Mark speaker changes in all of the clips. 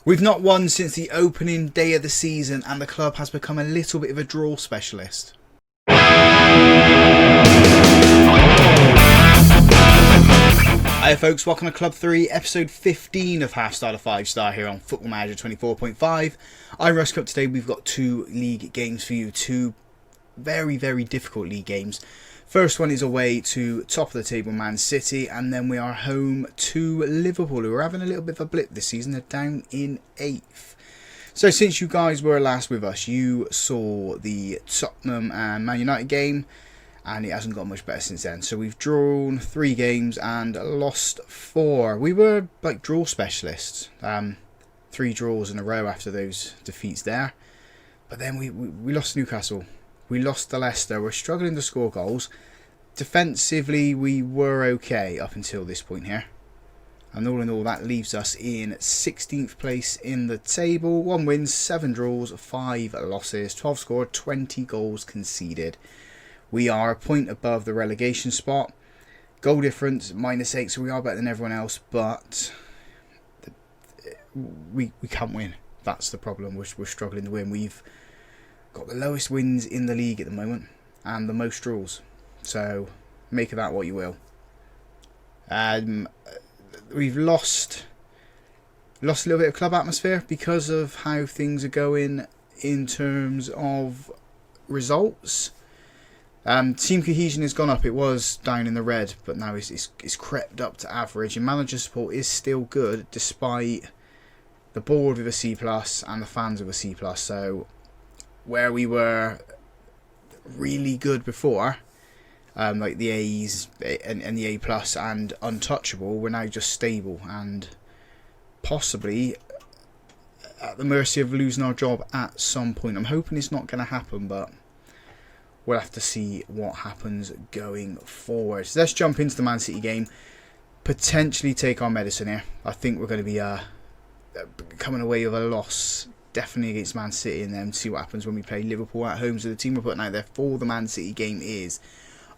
Speaker 1: We've not won since the opening day of the season, and the club has become a little bit of a draw specialist. Hi folks, welcome to Club 3, episode 15 of Half Star to 5 Star here on Football Manager 24.5. I'm Russ. Today we've got two league games for you, two very difficult league games. First one is away to top of the table Man City, and then we are home to Liverpool, who are having a little bit of a blip this season. They're down in 8th. So since you guys were last with us, you saw the Tottenham and Man United game, and it hasn't got much better since then. So we've drawn 3 games and lost 4. We were like draw specialists. 3 draws in a row after those defeats there. But then we lost Newcastle. We lost to Leicester. We're struggling to score goals. Defensively, we were okay up until this point here. And all in all, that leaves us in 16th place in the table. 1 win, 7 draws, 5 losses, 12 scored, 20 goals conceded. We are a point above the relegation spot. Goal difference, -8, so we are better than everyone else. But we can't win. That's the problem. We're struggling to win. We've got the lowest wins in the league at the moment and the most draws, so make of that what you will. We've lost a little bit of club atmosphere because of how things are going in terms of results. Team cohesion has gone up. It was down in the red, but now it's crept up to average, and manager support is still good despite the board with a C+ and the fans with a C+. So where we were really good before, like the A's and the A+ and untouchable, we're now just stable and possibly at the mercy of losing our job at some point. I'm hoping it's not going to happen, but we'll have to see what happens going forward. So let's jump into the Man City game. Potentially take our medicine here. I think we're going to be coming away with a loss, definitely against Man City, and then see what happens when we play Liverpool at home. So the team we're putting out there for the Man City game is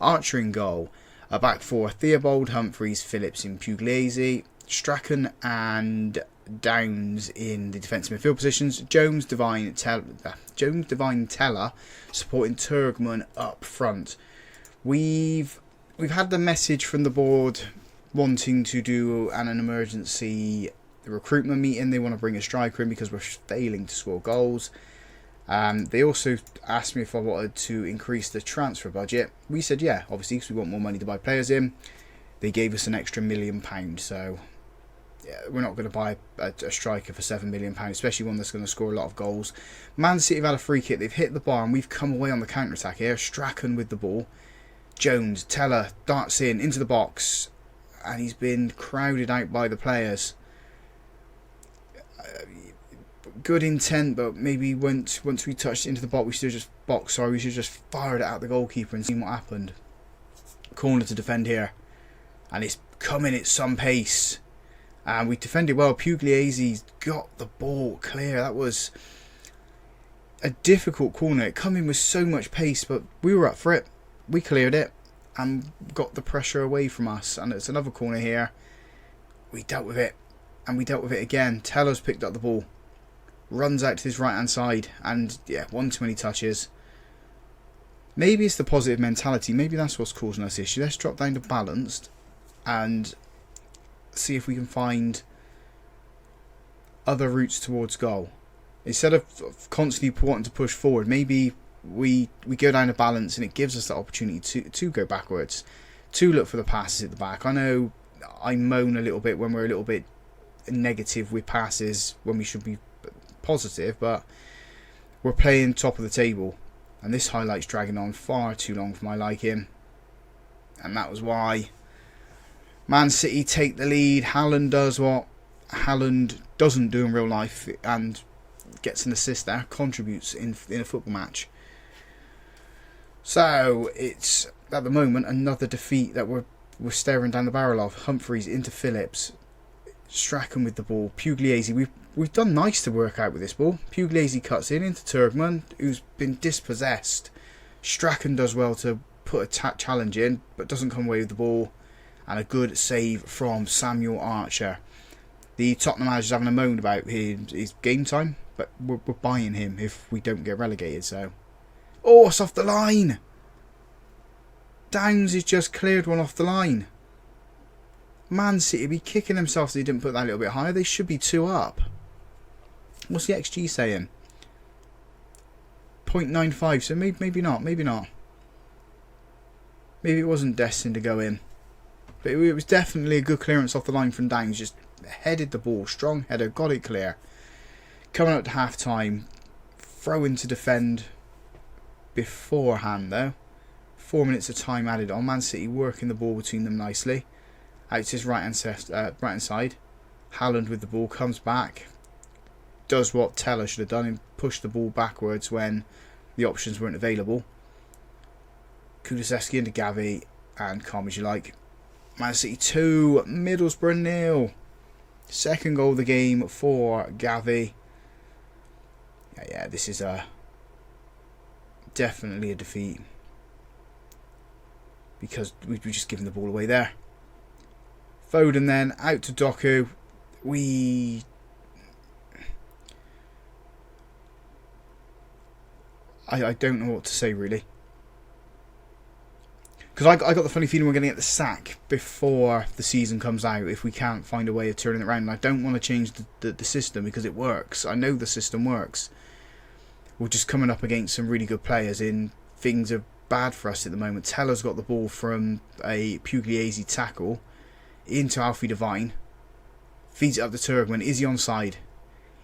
Speaker 1: Archer in goal, a back four, Theobald, Humphreys, Phillips in Pugliese, Strachan and Downs in the defensive midfield positions, Jones, Devine, Teller supporting Turgman up front. We've had the message from the board wanting to do an emergency recruitment meeting. They want to bring a striker in because we're failing to score goals. They also asked me if I wanted to increase the transfer budget. We said yeah, obviously, because we want more money to buy players in. They gave us an extra £1 million, so yeah, we're not going to buy a striker for £7 million, especially one that's going to score a lot of goals. Man City have had a free kick. They've hit the bar, and we've come away on the counter-attack here. Strachan with the ball. Jones, Teller darts into the box, and he's been crowded out by the players. Good intent, but maybe once we touched into the box, we should have just fired it at the goalkeeper and seen what happened. Corner to defend here, and it's coming at some pace, and we defended well. Pugliese's got the ball clear. That was a difficult corner. It came in with so much pace, but we were up for it. We cleared it and got the pressure away from us. And it's another corner here. We dealt with it, and we dealt with it again. Teller's picked up the ball, runs out to his right hand side, and yeah, one too many touches. Maybe it's the positive mentality. Maybe that's what's causing us issue. Let's drop down to balanced and see if we can find other routes towards goal. Instead of constantly wanting to push forward, maybe we go down to balance, and it gives us the opportunity to go backwards, to look for the passes at the back. I know I moan a little bit when we're a little bit negative with passes when we should be positive, but we're playing top of the table, and this highlight's dragging on far too long for my liking, and that was why Man City take the lead. Haaland does what Haaland doesn't do in real life and gets an assist there, contributes in a football match. So it's at the moment another defeat that we're staring down the barrel of. Humphreys into Phillips, Strachan with the ball, Pugliese. We've done nice to work out with this ball. Pugliese cuts into Turgman, who's been dispossessed. Strachan does well to put a challenge in, but doesn't come away with the ball. And a good save from Samuel Archer. The Tottenham manager's having a moan about his game time, but we're buying him if we don't get relegated. So, oh, it's off the line. Downs has just cleared one off the line. Man City be kicking themselves if they didn't put that a little bit higher. They should be 2 up. What's the XG saying? 0.95. So maybe not. Maybe not. Maybe it wasn't destined to go in. But it was definitely a good clearance off the line from Downs. Just headed the ball. Strong header. Got it clear. Coming up to half time. Throwing to defend beforehand though. 4 minutes of time added on. Man City working the ball between them nicely. Out to his right hand side. Haaland with the ball. Comes back. Does what Teller should have done and pushed the ball backwards when the options weren't available. Kulusevski into Gavi, and calm as you like. Man City 2, Middlesbrough 0. Second goal of the game for Gavi. Yeah, this is definitely a defeat because we've just given the ball away there. Foden then out to Doku. I don't know what to say really. Because I got the funny feeling we're going to get the sack before the season comes out if we can't find a way of turning it around. And I don't want to change the system because it works. I know the system works. We're just coming up against some really good players and things are bad for us at the moment. Teller's got the ball from a Pugliese tackle into Alfie Devine. Feeds it up to Turgman. Is he onside?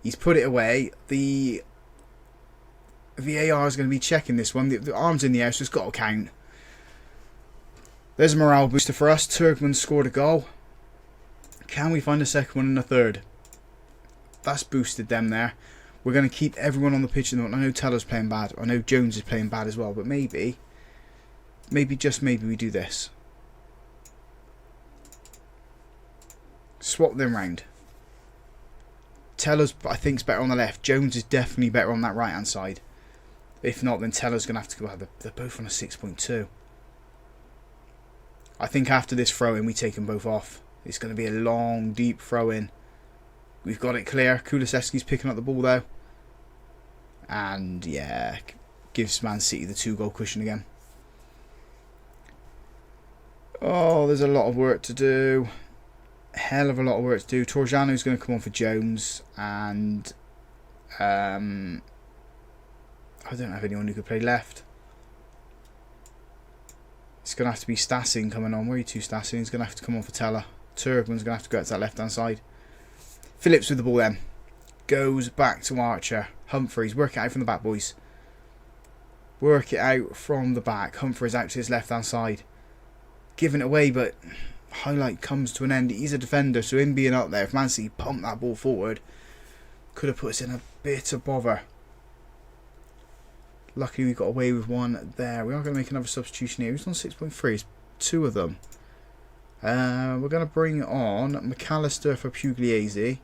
Speaker 1: He's put it away. The VAR is going to be checking this one. The arm's in the air, so it's got to count. There's a morale booster for us. Turgman scored a goal. Can we find a second one and a third? That's boosted them there. We're going to keep everyone on the pitch. I know Teller's playing bad. I know Jones is playing bad as well. But maybe, just maybe we do this. Swap them round. Teller's, I think, is better on the left. Jones is definitely better on that right-hand side. If not, then Teller's going to have to go out. They're both on a 6.2. I think after this throw-in, we take them both off. It's going to be a long, deep throw-in. We've got it clear. Kulusevski's picking up the ball, though. And, yeah, gives Man City the 2-goal cushion again. Oh, there's a lot of work to do. Hell of a lot of work to do. Torjano's going to come on for Jones. And I don't have anyone who could play left. It's going to have to be Stassin coming on. Where are you two, Stassin? He's going to have to come on for Teller. Turgman's going to have to go out to that left-hand side. Phillips with the ball then. Goes back to Archer. Humphreys. Work it out from the back, boys. Work it out from the back. Humphreys out to his left-hand side. Giving it away, but highlight comes to an end. He's a defender, so him being up there, if Man City pumped that ball forward, could have put us in a bit of bother. Luckily we got away with one there. We are going to make another substitution here. He's on 6.3. It's 2 of them. We're going to bring on McAllister for Pugliese.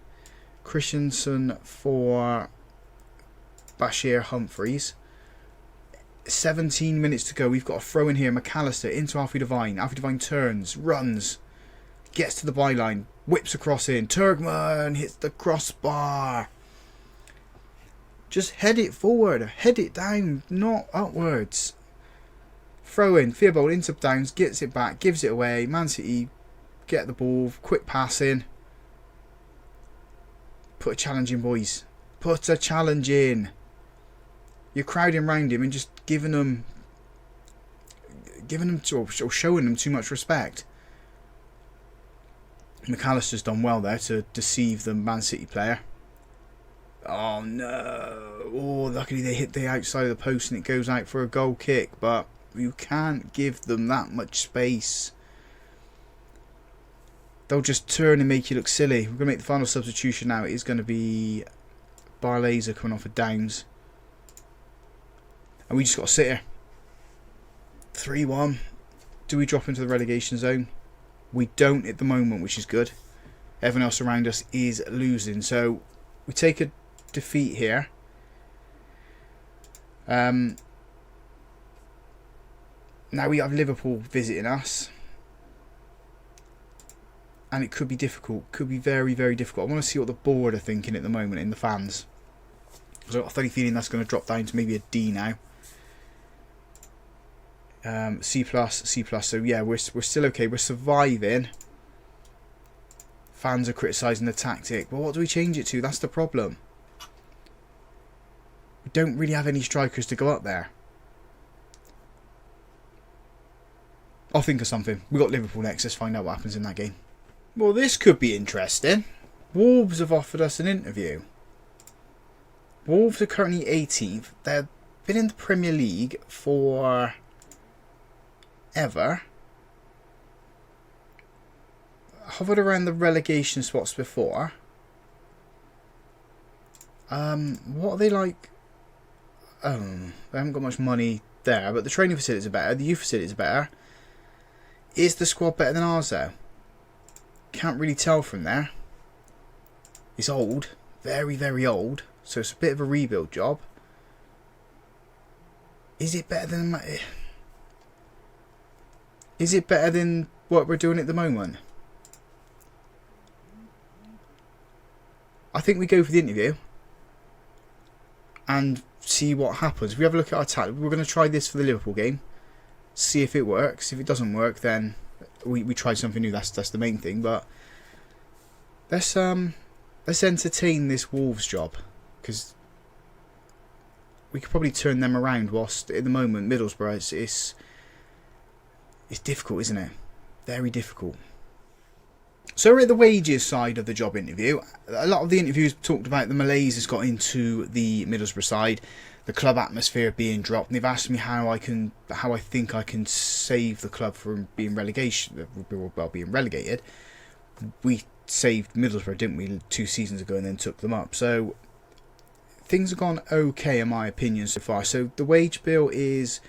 Speaker 1: Christensen for Bashir Humphreys. 17 minutes to go. We've got a throw in here. McAllister into Alfie Devine. Alfie Devine turns, runs, gets to the byline, whips across in. Turgman hits the crossbar. Just head it forward, head it down, not upwards. Throw in, Theobald into Downs, gets it back, gives it away. Man City get the ball, quick passing. Put a challenge in, boys. Put a challenge in. You're crowding round him and just giving them or showing them too much respect. McAllister's done well there to deceive the Man City player. Oh no. Oh, luckily they hit the outside of the post and it goes out for a goal kick, but you can't give them that much space. They'll just turn and make you look silly. We're going to make the final substitution now. It is going to be Barlaser coming off for Downs. And we just got to sit here. 3-1. Do we drop into the relegation zone? We don't at the moment, which is good. Everyone else around us is losing. So we take a defeat here. Now we have Liverpool visiting us. and it could be difficult. Could be very, very difficult. I want to see what the board are thinking at the moment in the fans. So I've got a funny feeling that's going to drop down to maybe a D now. C+, C+. So yeah, we're still okay. We're surviving. Fans are criticising the tactic. But what do we change it to? That's the problem. We don't really have any strikers to go up there. I'll think of something. We've got Liverpool next. Let's find out what happens in that game. Well, this could be interesting. Wolves have offered us an interview. Wolves are currently 18th. They've been in the Premier League for ever. Hovered around the relegation spots before. What are they like? Oh, they haven't got much money there, but the training facilities are better. The youth facilities are better. Is the squad better than ours though? Can't really tell from there. It's old. Very, very old. So it's a bit of a rebuild job. Is it better than... Is it better than what we're doing at the moment? I think we go for the interview. And see what happens. If we have a look at our tactic, we're going to try this for the Liverpool game. See if it works. If it doesn't work, then we try something new. That's the main thing. But let's entertain this Wolves job, because we could probably turn them around. Whilst at the moment Middlesbrough, it's difficult, isn't it? Very difficult. So we're at the wages side of the job interview. A lot of the interviews talked about the malaise that's got into the Middlesbrough side, the club atmosphere being dropped, and they've asked me how I think I can save the club from being being relegated. We saved Middlesbrough, didn't we, 2 seasons ago, and then took them up. So things have gone okay in my opinion so far. So the wage bill is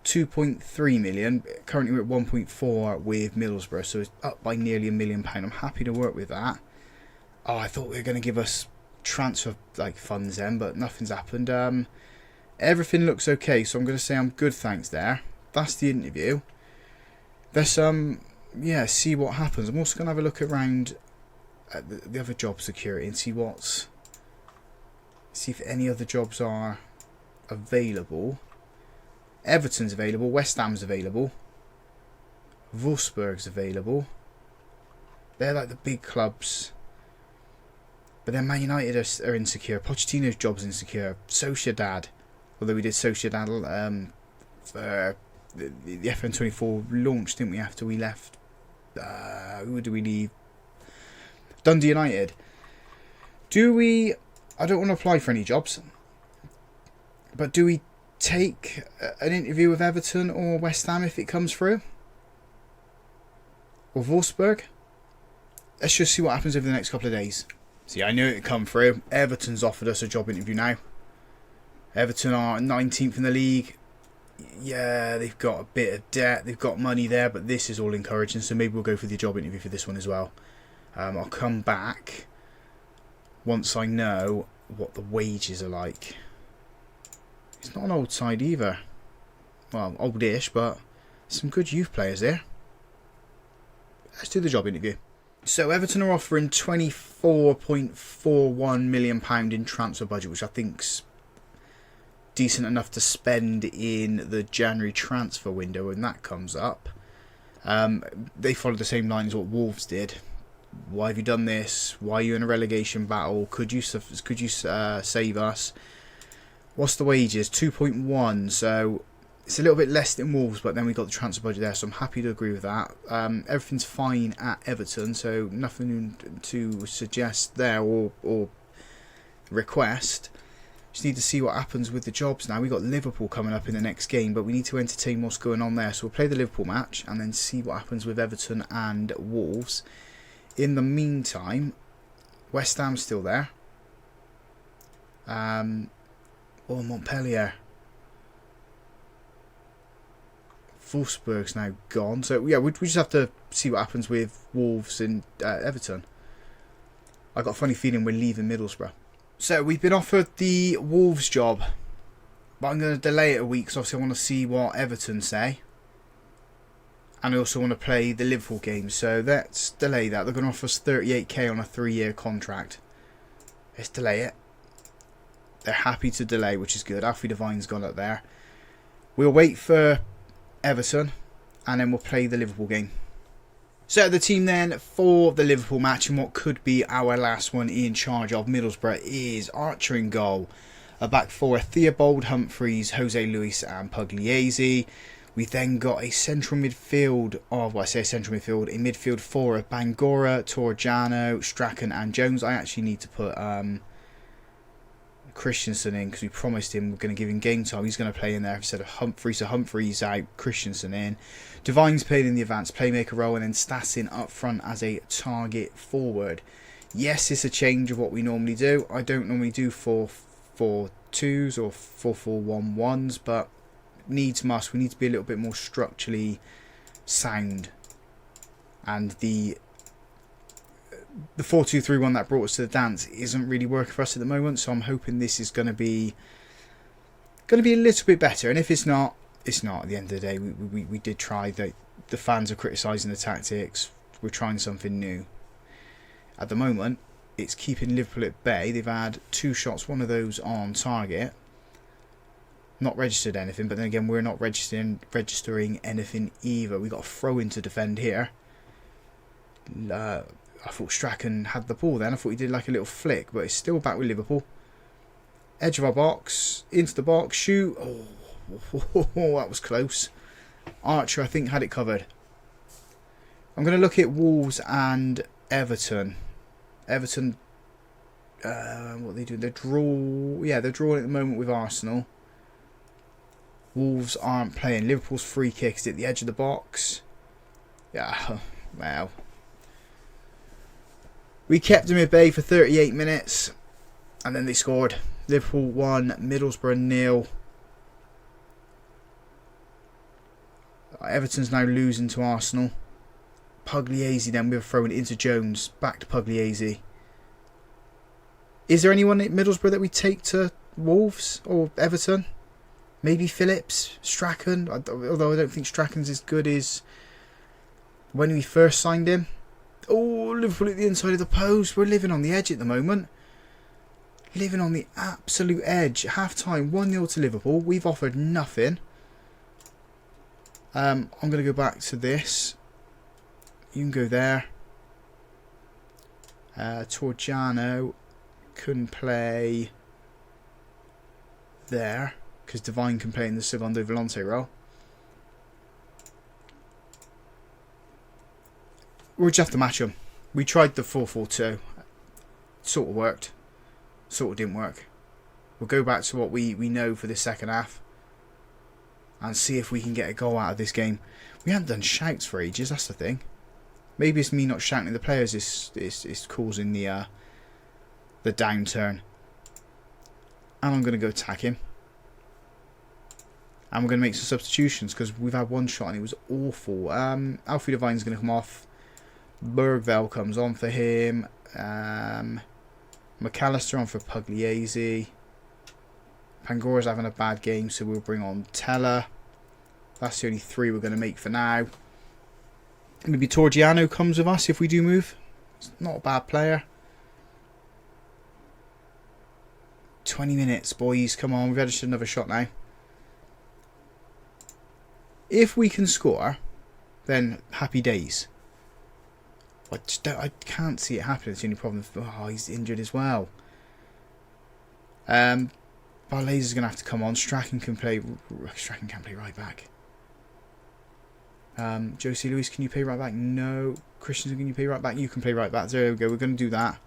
Speaker 1: 2.3 million. Currently we're at 1.4 with Middlesbrough, so it's up by nearly £1 million. I'm happy to work with that. Oh, I thought they were going to give us transfer funds then, but nothing's happened. Everything looks okay, so I'm going to say I'm good, thanks there. That's the interview. Let's see what happens. I'm also going to have a look around at the other job security and see if any other jobs are available. Everton's available, West Ham's available, Wolfsburg's available. They're like the big clubs. But then Man United are insecure. Pochettino's job's insecure. Sociedad, although we did Sociedad for the FN24 launch, didn't we, after we left? Who do we leave? Dundee United. I don't want to apply for any jobs, but do we take an interview with Everton or West Ham if it comes through? Or Wolfsburg? Let's just see what happens over the next couple of days. See, I knew it would come through. Everton's offered us a job interview now. Everton are 19th in the league. Yeah, they've got a bit of debt. They've got money there, but this is all encouraging. So maybe we'll go for the job interview for this one as well. I'll come back once I know what the wages are like. It's not an old side either. Well, oldish, but some good youth players there. Let's do the job interview. So Everton are offering £24.41 million in transfer budget, which I think's decent enough to spend in the January transfer window when that comes up. They follow the same line as what Wolves did. Why have you done this? Why are you in a relegation battle? Could you save us? What's the wages? 2.1. So it's a little bit less than Wolves, but then we got the transfer budget there, so I'm happy to agree with that. Everything's fine at Everton, so nothing to suggest there or request. Just need to see what happens with the jobs now. We've got Liverpool coming up in the next game, but we need to entertain what's going on there. So we'll play the Liverpool match and then see what happens with Everton and Wolves. In the meantime, West Ham's still there. Or Montpellier. Wolfsburg's now gone. So yeah, we just have to see what happens with Wolves and Everton. I got a funny feeling we're leaving Middlesbrough. So we've been offered the Wolves job, but I'm going to delay it a week because obviously I want to see what Everton say. And I also want to play the Liverpool game, so let's delay that. They're going to offer us 38k on a 3-year contract. Let's delay it. They're happy to delay, which is good. Alfie Devine's gone up there. We'll wait for Everton, and then we'll play the Liverpool game. So the team then for the Liverpool match, and what could be our last one in charge of Middlesbrough, is Archer in goal. A back four, Theobald, Humphreys, Jose Luis and Pugliese. We then got a central midfield of, well, I say a central midfield, a midfield four of Bangura, Torgiano, Strachan and Jones. I actually need to put Christensen in because we promised him we're going to give him game time. He's going to play in there instead of Humphreys. So Humphreys out, Christensen in. Devine's playing in the advanced playmaker role, and then Stassin up front as a target forward. Yes, it's a change of what we normally do. I don't normally do 4-4-2s or 4-4-1-1s, but needs must. We need to be a little bit more structurally sound, and the 4-2-3-1 that brought us to the dance isn't really working for us at the moment, so I'm hoping this is going to be a little bit better. And if it's not, it's not. At the end of the day, we did try. The fans are criticising the tactics. We're trying something new. At the moment, it's keeping Liverpool at bay. They've had 2 shots, one of those on target. Not registered anything, but then again, we're not registering anything either. We got a throw in to defend here. I thought Strachan had the ball then. I thought he did like a little flick, but it's still back with Liverpool. Edge of our box, into the box, shoot. Oh, that was close. Archer, I think, had it covered. I'm going to look at Wolves and Everton. Everton, what they do? They draw. Yeah, they're drawing at the moment with Arsenal. Wolves aren't playing. Liverpool's free kick is at the edge of the box. Yeah, wow. We kept them at bay for 38 minutes, and then they scored. Liverpool 1, Middlesbrough 0. Everton's now losing to Arsenal. Pugliese then, we were throwing it into Jones. Back to Pugliese. Is there anyone at Middlesbrough that we take to Wolves or Everton? Maybe Phillips, Strachan, although I don't think Strachan's as good as when we first signed him. Oh, Liverpool at the inside of the post. We're living on the edge at the moment. Living on the absolute edge. Half time, 1-0 to Liverpool. We've offered nothing. I'm going to go back to this. You can go there. Torgiano couldn't play there because Divine can play in the Segundo Volante role. We'll just have to match them. We tried the 4-4-2. Sort of worked. Sort of didn't work. We'll go back to what we know for the second half and see if we can get a goal out of this game. We haven't done shouts for ages, that's the thing. Maybe it's me not shouting at the players is causing the downturn. And I'm going to go attack him. And we're going to make some substitutions because we've had one shot and it was awful. Alfie Devine's going to come off. Bergvall comes on for him. McAllister on for Pugliese. Pangora's having a bad game, so we'll bring on Teller. That's the only 3 we're going to make for now. Maybe Torgiano comes with us if we do move. It's not a bad player. 20 minutes, boys. Come on, we've registered another shot now. If we can score, then happy days. I can't see it happening. It's the only problem. Oh, he's injured as well. Barley's going to have to come on. Strachan can't play right back. Jose Luis, can you play right back? No. Christensen, can you play right back? You can play right back. There we go. We're going to do that.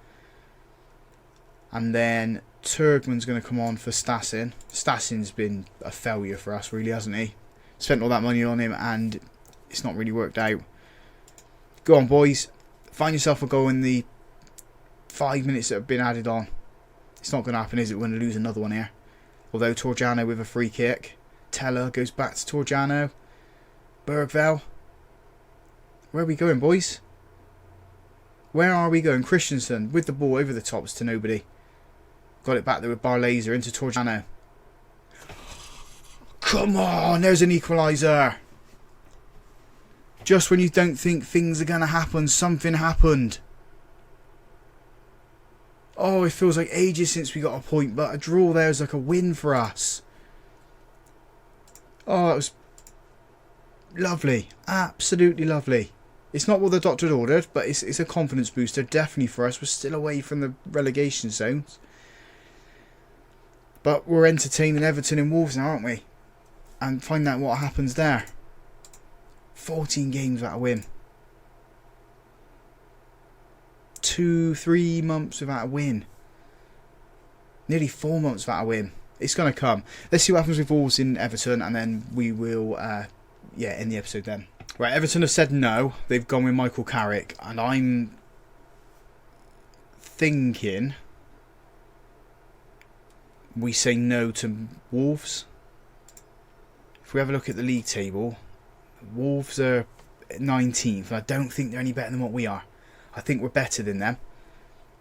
Speaker 1: And then Turgman's going to come on for Stassin. Stassin's been a failure for us, really, hasn't he? Spent all that money on him and it's not really worked out. Go on, boys. Find yourself a goal in the 5 minutes that have been added on. It's not going to happen, is it? We're going to lose another one here. Although Torgiano with a free kick. Teller goes back to Torgiano. Bergvall. Where are we going, boys? Where are we going? Christensen with the ball over the tops to nobody. Got it back there with Barlaser into Torgiano. Come on, there's an equaliser. Just when you don't think things are going to happen, something happened. Oh, it feels like ages since we got a point, but a draw there is like a win for us. Oh, it was lovely. Absolutely lovely. It's not what the doctor had ordered, but it's a confidence booster, definitely for us. We're still away from the relegation zones. But we're entertaining Everton and Wolves now, aren't we? And find out what happens there. 14 games without a win. 2-3 months without a win. Nearly 4 months without a win. It's going to come. Let's see what happens with Wolves in Everton, and then we will end the episode then. Right, Everton have said no. They've gone with Michael Carrick, and I'm thinking we say no to Wolves. If we have a look at the league table, Wolves are 19th, and I don't think they're any better than what we are. I think we're better than them.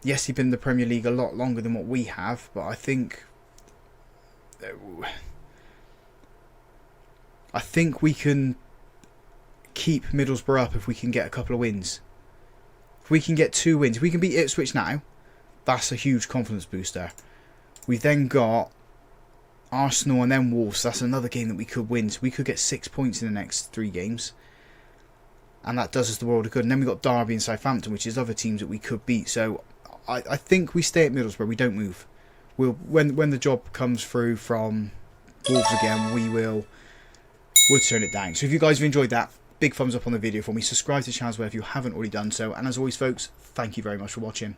Speaker 1: Yes, they've been in the Premier League a lot longer than what we have, but I think we can keep Middlesbrough up if we can get a couple of wins. If we can get 2 wins, if we can beat Ipswich now, that's a huge confidence booster. We've then got Arsenal and then Wolves. That's another game that we could win. So we could get 6 points in the next 3 games. And that does us the world of good. And then we've got Derby and Southampton, which is other teams that we could beat. So I think we stay at Middlesbrough. We don't move. When the job comes through from Wolves again, we'll turn it down. So if you guys have enjoyed that, big thumbs up on the video for me. Subscribe to the channel if you haven't already done so. And as always, folks, thank you very much for watching.